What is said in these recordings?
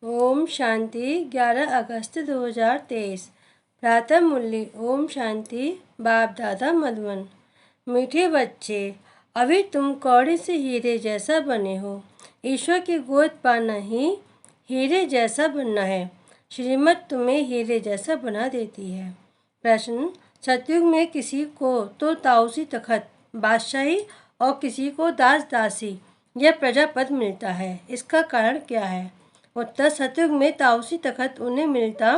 ओम शांति 11 अगस्त 2023 प्रातः मुरली। ओम शांति। बाप दादा मधुबन। मीठे बच्चे, अभी तुम कौड़ी से हीरे जैसा बने हो। ईश्वर की गोद पाना ही हीरे जैसा बनना है। श्रीमत तुम्हें हीरे जैसा बना देती है। प्रश्न: सतयुग में किसी को तो ताऊसी तखत बादशाही और किसी को दास दासी या प्रजापद मिलता है, इसका कारण क्या है? उत्तर: सतयुग में ताऊसी तखत उन्हें मिलता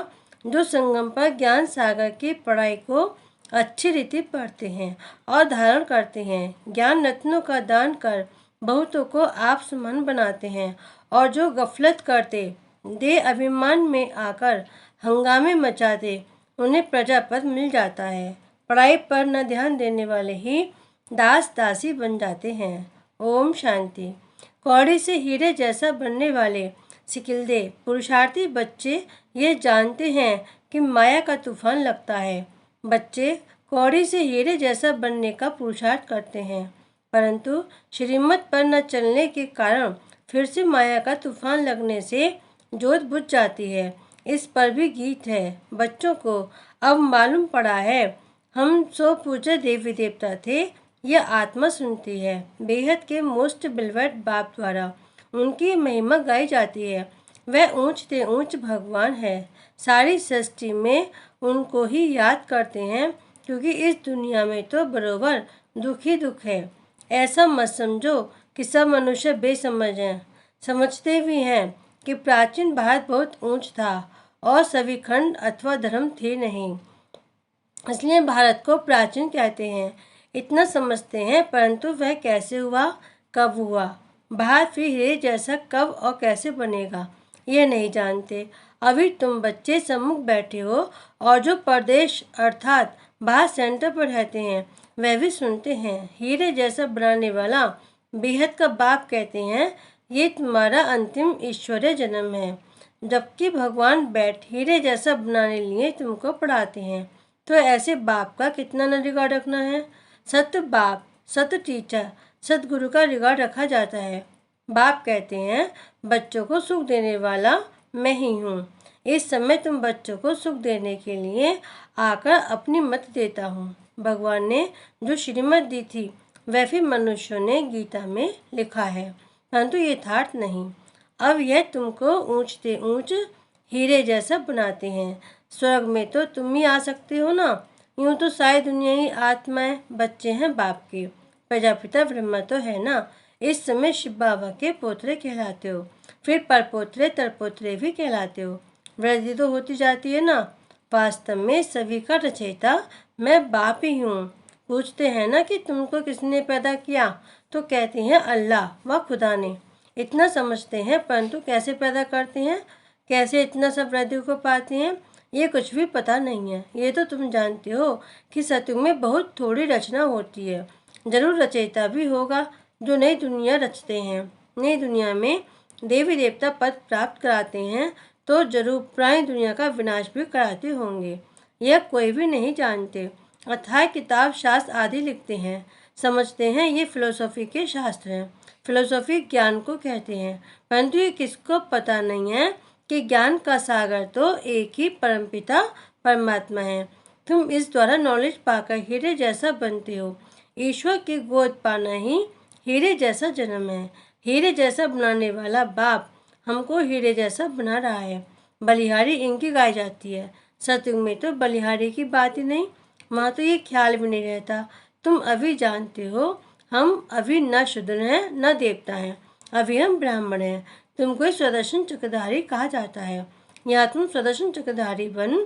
जो संगम पर ज्ञान सागर की पढ़ाई को अच्छी रीति पढ़ते हैं और धारण करते हैं, ज्ञान रत्नों का दान कर बहुतों को आप समान बनाते हैं, और जो गफलत करते दे अभिमान में आकर हंगामे मचाते उन्हें प्रजापद मिल जाता है। पढ़ाई पर न ध्यान देने वाले ही दास दासी बन जाते हैं। ओम शांति। कौड़ी से हीरे जैसा बनने वाले सिकिलदे पुरुषार्थी बच्चे ये जानते हैं कि माया का तूफान लगता है। बच्चे कौड़ी से हीरे जैसा बनने का पुरुषार्थ करते हैं, परंतु श्रीमत पर न चलने के कारण फिर से माया का तूफान लगने से जोत बुझ जाती है। इस पर भी गीत है। बच्चों को अब मालूम पड़ा है, हम सो पूज्य देवी देवता थे, यह आत्मा सुनती है। बेहद के मोस्ट बिलवर्ड बाप द्वारा उनकी महिमा गाई जाती है। वह ऊंच से ऊंच भगवान है। सारी सृष्टि में उनको ही याद करते हैं, क्योंकि इस दुनिया में तो बरोबर दुख ही दुख है। ऐसा मत समझो कि सब मनुष्य बेसमझ हैं। समझते भी हैं कि प्राचीन भारत बहुत ऊंच था और सभी खंड अथवा धर्म थे नहीं, इसलिए भारत को प्राचीन कहते हैं। इतना समझते हैं, परंतु वह कैसे हुआ, कब हुआ, भारत फिर हीरे जैसा कब और कैसे बनेगा, ये नहीं जानते। अभी तुम बच्चे सम्मुख बैठे हो और जो प्रदेश अर्थात बाहर सेंटर पर रहते हैं वह भी सुनते हैं। हीरे जैसा बनाने वाला बेहद का बाप कहते हैं, ये तुम्हारा अंतिम ईश्वरीय जन्म है। जबकि भगवान बैठ हीरे जैसा बनाने लिए तुमको पढ़ाते हैं, तो ऐसे बाप का कितना न रिकॉर्ड रखना है। सत्य बाप, सत्य टीचर, सतगुरु का रिकॉर्ड रखा जाता है। बाप कहते हैं, बच्चों को सुख देने वाला मैं ही हूँ। इस समय तुम बच्चों को सुख देने के लिए आकर अपनी मत देता हूँ। भगवान ने जो श्रीमत दी थी वह भी मनुष्यों ने गीता में लिखा है, परंतु यथार्थ नहीं। अब यह तुमको ऊंच से ऊंच हीरे जैसा बनाते हैं। स्वर्ग में तो तुम ही आ सकते हो ना। यूं तो सारी दुनिया ही आत्माएं बच्चे हैं बाप के। प्रजापिता ब्रह्मा तो है ना। इस समय शिव बाबा के पोतरे कहलाते हो, फिर परपोतरे तरपोतरे भी कहलाते हो। वृद्धि तो होती जाती है ना। वास्तव में सभी का रचयिता मैं बाप ही हूँ। पूछते हैं ना कि तुमको किसने पैदा किया, तो कहते हैं अल्लाह व खुदा ने। इतना समझते हैं, परंतु कैसे पैदा करते हैं, कैसे इतना सब वृद्धि को पाते हैं, ये कुछ भी पता नहीं है। ये तो तुम जानते हो कि सतयुग में बहुत थोड़ी रचना होती है। जरूर रचयिता भी होगा जो नई दुनिया रचते हैं। नई दुनिया में देवी देवता पद प्राप्त कराते हैं, तो जरूर पुरानी दुनिया का विनाश भी कराते होंगे। यह कोई भी नहीं जानते। अथाह किताब शास्त्र आदि लिखते हैं, समझते हैं ये फिलोसॉफी के शास्त्र हैं। फिलोसॉफी ज्ञान को कहते हैं, परंतु ये किसको पता नहीं है कि ज्ञान का सागर तो एक ही परमपिता परमात्मा है। तुम इस द्वारा नॉलेज पाकर हीरे जैसा बनते हो। ईश्वर की गोद पाना ही हीरे जैसा जन्म है। हीरे जैसा बनाने वाला बाप हमको हीरे जैसा बना रहा है। बलिहारी इनकी गाई जाती है। सतयुग में तो बलिहारी की बात ही नहीं, वहाँ तो ये ख्याल भी नहीं रहता। तुम अभी जानते हो, हम अभी न शूद्र हैं न देवता हैं, अभी हम ब्राह्मण हैं। तुमको स्वदर्शन चक्रधारी कहा जाता है। यहाँ तुम स्वदर्शन चक्रधारी बन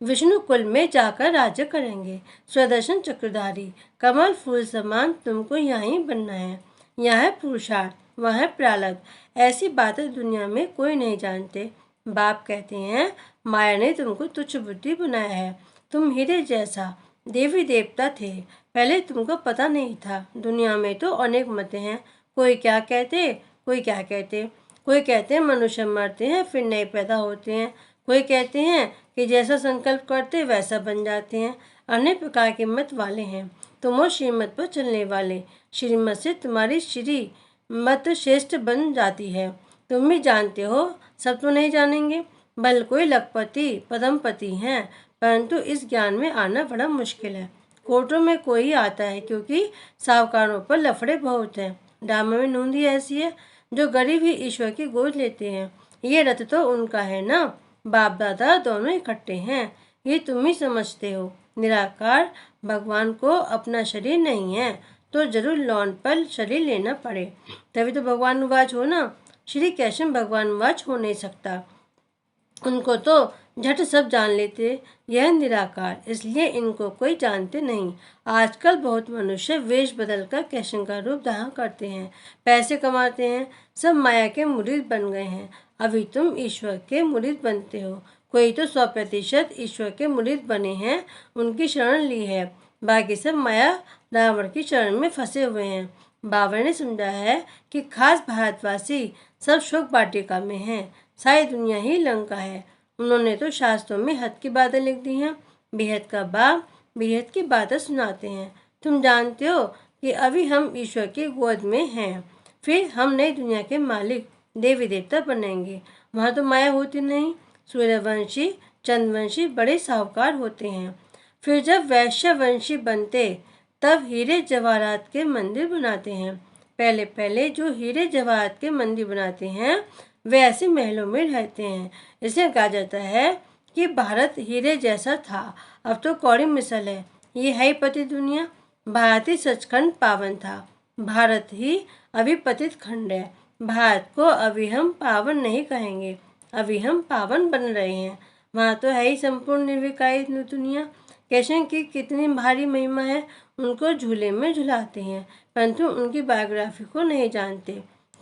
विष्णु कुल में जाकर राज्य करेंगे। स्वदर्शन चक्रधारी कमल फूल समान तुमको यहाँ ही बनना है। यहाँ है पुरुषार्थ, वहाँ है प्रारब्ध। ऐसी बातें दुनिया में कोई नहीं जानते। बाप कहते हैं, माया ने तुमको तुच्छ बुद्धि बनाया है। तुम हीरे जैसा देवी देवता थे, पहले तुमको पता नहीं था। दुनिया में तो अनेक मतें हैं, कोई क्या कहते, कोई क्या कहते। कोई कहते हैं मनुष्य मरते हैं फिर नए पैदा होते हैं। कोई कहते हैं कि जैसा संकल्प करते वैसा बन जाते हैं। अनेक प्रकार के मत वाले हैं। तुम हो श्रीमत पर चलने वाले। श्रीमत से तुम्हारी श्री मत श्रेष्ठ बन जाती है। तुम भी जानते हो, सब तो नहीं जानेंगे। बल कोई लखपति पद्मपति हैं, परंतु इस ज्ञान में आना बड़ा मुश्किल है। कोर्टों में कोई आता है क्योंकि साहूकारों पर लफड़े बहुत हैं। ड्रामे में नूंद ही ऐसी है जो गरीब ही ईश्वर की गोद लेते हैं। ये रथ तो उनका है ना, बाप दादा दोनों इकट्ठे हैं। ये तुम ही समझते हो। निराकार भगवान को अपना शरीर नहीं है तो जरूर लौन पर शरीर लेना पड़े, तभी तो भगवानुवाच हो ना। श्री कृष्ण भगवानुवाच हो नहीं सकता। उनको तो झट सब जान लेते, यह निराकार, इसलिए इनको कोई जानते नहीं। आजकल बहुत मनुष्य वेश बदलकर कृष्ण का रूप धारण करते हैं, पैसे कमाते हैं, सब माया के मुरीद बन गए हैं। अभी तुम ईश्वर के मुरीद बनते हो। कोई तो 100% ईश्वर के मुरीद बने हैं, उनकी शरण ली है, बाकी सब माया रावण की शरण में फंसे हुए हैं। बाबा ने समझा है कि खास भारतवासी सब शोक वाटिका में हैं, सारी दुनिया ही लंका है। उन्होंने तो शास्त्रों में हद की बातें लिख दी हैं। बेहद का बाप बेहद की बातें सुनाते हैं। तुम जानते हो कि अभी हम ईश्वर की गोद में हैं, फिर हम नई दुनिया के मालिक देवी देवता बनेंगे। वहाँ तो माया होती नहीं। सूर्यवंशी चंद्रवंशी बड़े साहूकार होते हैं। फिर जब वैश्यवंशी बनते तब हीरे जवाहरात के मंदिर बनाते हैं। पहले पहले जो हीरे जवाहरात के मंदिर बनाते हैं वे ऐसे महलों में रहते हैं। इसे कहा जाता है कि भारत हीरे जैसा था, अब तो कौड़ी मिसल है। ये है ही पतित दुनिया। भारत ही सचखंड पावन था, भारत ही अभी पतित खंड है। भारत को अभी हम पावन नहीं कहेंगे, अभी हम पावन बन रहे हैं। वहाँ तो है ही संपूर्ण निर्विकारी दुनिया। कृष्ण की कितनी भारी महिमा है, उनको झूले में झुलाते हैं, परंतु उनकी बायोग्राफी को नहीं जानते।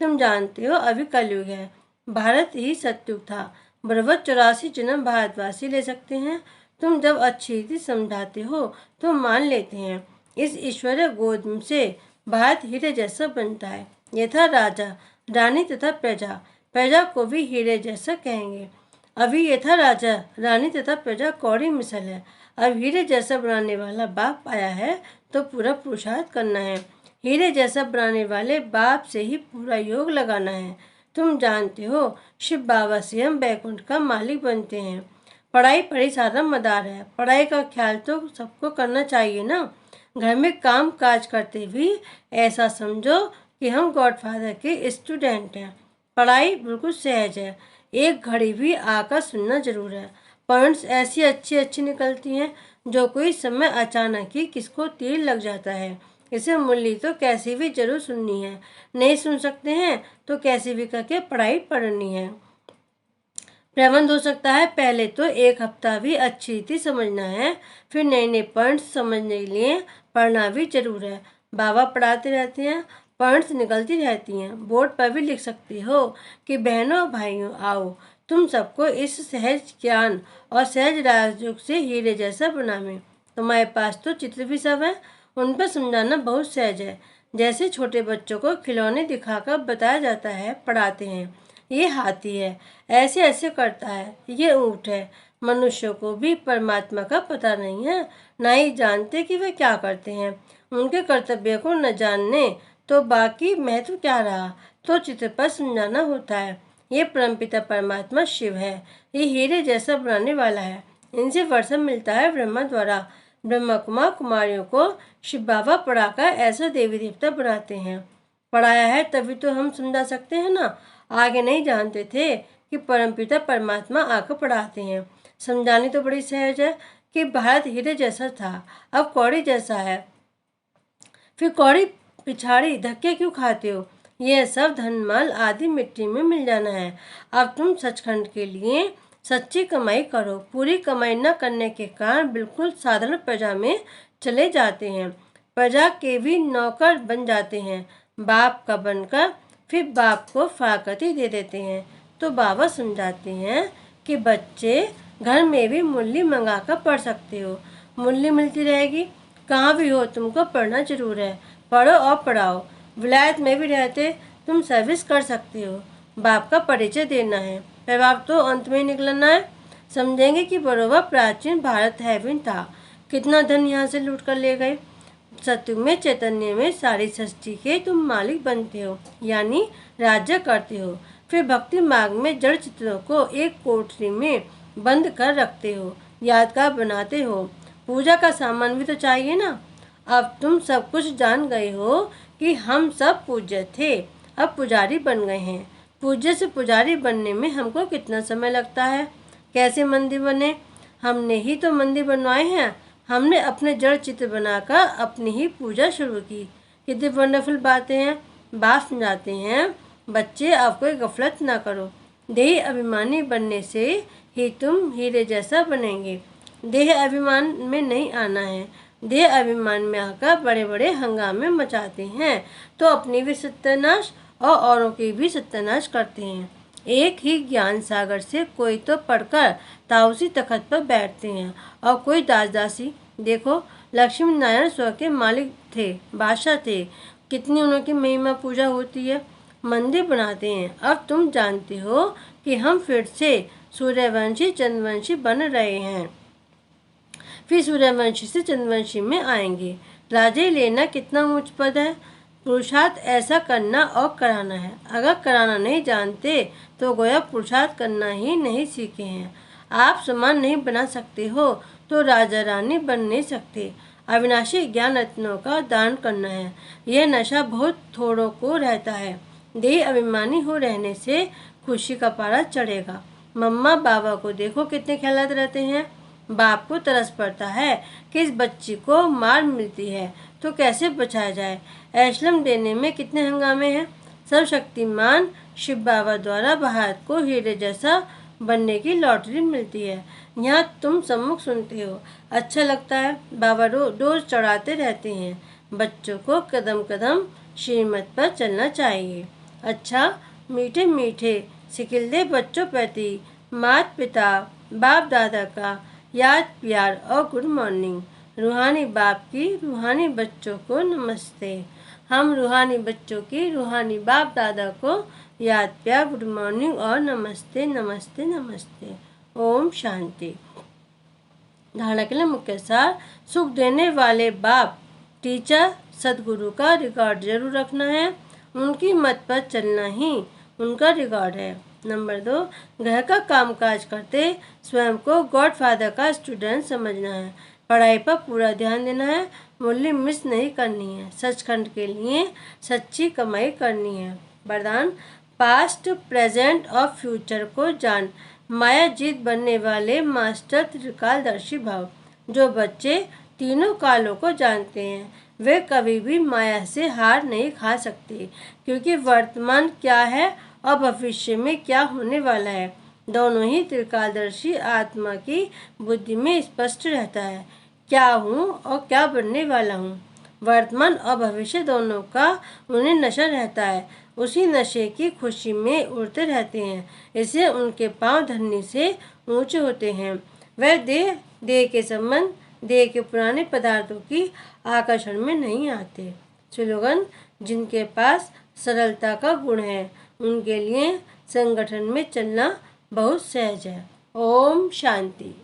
तुम जानते हो अभी कलयुग है, भारत ही सतयुग था। बराबर 84 जन्म भारतवासी ले सकते हैं। तुम जब अच्छी रीति समझाते हो तो मान लेते हैं। इस ईश्वरीय गोद से भारत हीरे जैसा बनता है। यथा राजा रानी तथा प्रजा, प्रजा को भी हीरे जैसा कहेंगे। अभी यथा राजा रानी तथा प्रजा कौड़ी मिसल है। अब हीरे जैसा बनाने वाला बाप आया है तो पूरा पुरुषार्थ करना है। हीरे जैसा बनाने वाले बाप से ही पूरा योग लगाना है। तुम जानते हो शिव बाबा से हम बैकुंठ का मालिक बनते हैं। पढ़ाई पढ़ी सारा मदार है, पढ़ाई का ख्याल तो सबको करना चाहिए ना। घर में काम काज करते भी ऐसा समझो कि हम गॉडफादर के स्टूडेंट हैं। पढ़ाई बिल्कुल सहज है, एक घड़ी भी आकर सुनना जरूर है। पॉइंट्स ऐसी अच्छी अच्छी निकलती हैं जो कोई समय अचानक ही किसको तीर लग जाता है। इसे मुरली तो कैसी भी जरूर सुननी है, नहीं सुन सकते हैं तो कैसी भी करके पढ़ाई पढ़नी है। प्रबंध हो सकता है, पहले तो 1 हफ्ता भी अच्छी रीति समझना है, फिर नए नए पॉइंट्स समझने के लिए पढ़ना भी जरूर है। बाबा पढ़ाते रहते हैं, पॉइंट्स निकलती रहती हैं। बोर्ड पर भी लिख सकते हो कि बहनों भाइयों आओ, तुम सबको इस सहज ज्ञान और सहज राजयोग से हीरे जैसा बनावे। तुम्हारे पास तो चित्र भी सब है, उन पर समझाना बहुत सहज है। जैसे छोटे बच्चों को खिलौने दिखाकर बताया जाता है, पढ़ाते हैं। ये हाथी है, ऐसे ऐसे करता है, ये ऊँट है। मनुष्यों को भी परमात्मा का पता नहीं है, ना ही जानते कि वे क्या करते हैं। उनके कर्तव्य को न जानने तो बाकी महत्व क्या रहा। तो चित्र पर समझाना होता है। ये परमपिता परमात्मा शिव है, ये हीरे जैसा बनाने वाला है। इनसे वर्षा मिलता है ब्रह्मा द्वारा। ब्रह्मा कुमार कुमारियों को शिव बाबा पढ़ाकर ऐसा देवी देवता बनाते हैं। पढ़ाया है तभी तो हम समझा सकते हैं ना। आगे नहीं जानते थे कि परमपिता परमात्मा आकर पढ़ाते हैं। समझानी तो बड़ी सहज है कि भारत हीरे जैसा था, अब कौड़ी जैसा है। फिर कौड़ी पिछाड़ी धक्के क्यों खाते हो? यह सब धनमाल आदि मिट्टी में मिल जाना है। अब तुम सचखंड के लिए सच्ची कमाई करो। पूरी कमाई न करने के कारण बिल्कुल साधारण प्रजा में चले जाते हैं। प्रजा के भी नौकर बन जाते हैं, बाप का बनकर फिर बाप को फाकती दे देते हैं। तो बाबा समझाते हैं कि बच्चे घर में भी मुरली मंगा कर पढ़ सकते हो, मुरली मिलती रहेगी। कहाँ भी हो तुमको पढ़ना जरूर है, पढ़ो और पढ़ाओ। विलायत में भी रहते तुम सर्विस कर सकते हो। बाप का परिचय देना है, फिर बाप तो अंत में निकलना है। समझेंगे कि बरोबर प्राचीन भारत हैविन था, कितना धन यहाँ से लूट कर ले गए। सत्युग में चैतन्य में सारी सृष्टि के तुम मालिक बनते हो, यानी राज्य करते हो। फिर भक्ति मार्ग में जड़ चित्रों को एक कोठरी में बंद कर रखते हो, यादगार बनाते हो। पूजा का सामान भी तो चाहिए ना। अब तुम सब कुछ जान गए हो कि हम सब पूज्य थे, अब पुजारी बन गए हैं। पूज्य से पुजारी बनने में हमको कितना समय लगता है? कैसे मंदिर बने? हमने ही तो मंदिर बनवाए हैं। हमने अपने जड़ चित्र बनाकर अपनी ही पूजा शुरू की। कितनी वंडरफुल बातें हैं। बाप समझाते हैं, बच्चे आप कोई गफलत ना करो। देह अभिमानी बनने से ही तुम हीरे जैसा बनेंगे। देह अभिमान में नहीं आना है। देह अभिमान में आकर बड़े बड़े हंगामे मचाते हैं तो अपनी भी सत्यानाश और औरों की भी सत्यानाश करते हैं। एक ही ज्ञान सागर से कोई तो पढ़कर ताउसी तखत पर बैठते हैं और कोई दास दासी। देखो, लक्ष्मी नारायण स्वर्ग के मालिक थे, बादशाह थे। कितनी उनकी महिमा पूजा होती है। मंदिर बनाते हैं। अब तुम जानते हो कि हम फिर से सूर्यवंशी चंद्रवंशी बन रहे हैं, फिर सूर्यवंशी से चंद्रवंशी में आएंगे। राजे लेना कितना ऊंच पद है। पुरुषार्थ ऐसा करना और कराना है। अगर कराना नहीं जानते तो गोया पुरुषार्थ करना ही नहीं सीखे हैं। आप समान नहीं बना सकते हो तो राजा रानी बन नहीं सकते। अविनाशी ज्ञान रत्नों का दान करना है। यह नशा बहुत थोड़ों को रहता है। देह अभिमानी हो रहने से खुशी का पारा चढ़ेगा। मम्मा बाबा को देखो कितने ख्यालात रहते हैं। बाप को तरस पड़ता है कि इस बच्ची को मार मिलती है तो कैसे बचाया जाए। ऐशलम देने में कितने हंगामे हैं। सर्वशक्तिमान शिव बाबा द्वारा भारत को हीरे जैसा बनने की लॉटरी मिलती है। यहाँ तुम सम्मुख सुनते हो, अच्छा लगता है। बाबा डोज चढ़ाते रहते हैं। बच्चों को कदम कदम श्रीमत पर चलना चाहिए। अच्छा, मीठे मीठे सिकिल्दे बच्चों प्रति माता पिता बाप दादा का याद प्यार और गुड मॉर्निंग। रूहानी बाप की रूहानी बच्चों को नमस्ते। हम रूहानी बच्चों की रूहानी बाप दादा को याद प्यार, गुड मॉर्निंग और नमस्ते नमस्ते नमस्ते। ओम शांति। धारणा के लिए मुख्य सार। सुख देने वाले बाप टीचर सदगुरु का रिकॉर्ड जरूर रखना है। उनकी मत पर चलना ही उनका रिकॉर्ड है। नंबर 2, घर का कामकाज करते स्वयं को गॉड फादर का स्टूडेंट समझना है। पढ़ाई पर पूरा ध्यान देना है। मूल्य मिस नहीं करनी है। सचखंड के लिए सच्ची कमाई करनी है। वरदान, पास्ट प्रेजेंट और फ्यूचर को जान। माया जीत बनने वाले मास्टर त्रिकालदर्शी भाव। जो बच्चे तीनों कालों को जानते हैं वे कभी भी माया से हार नहीं खा सकते, क्योंकि वर्तमान क्या है और भविष्य में क्या होने वाला है दोनों ही त्रिकालदर्शी आत्मा की बुद्धि में स्पष्ट रहता है। क्या हूँ और क्या बनने वाला हूँ, वर्तमान और भविष्य दोनों का उन्हें नशा रहता है। उसी नशे की खुशी में उड़ते रहते हैं, इससे उनके पांव धरनी से ऊंचे होते हैं। वह देह के संबंध, देह के पुराने पदार्थों की आकर्षण में नहीं आते। स्लोगन, जिनके पास सरलता का गुण है उनके लिए संगठन में चलना बहुत सहज है। ओम शांति।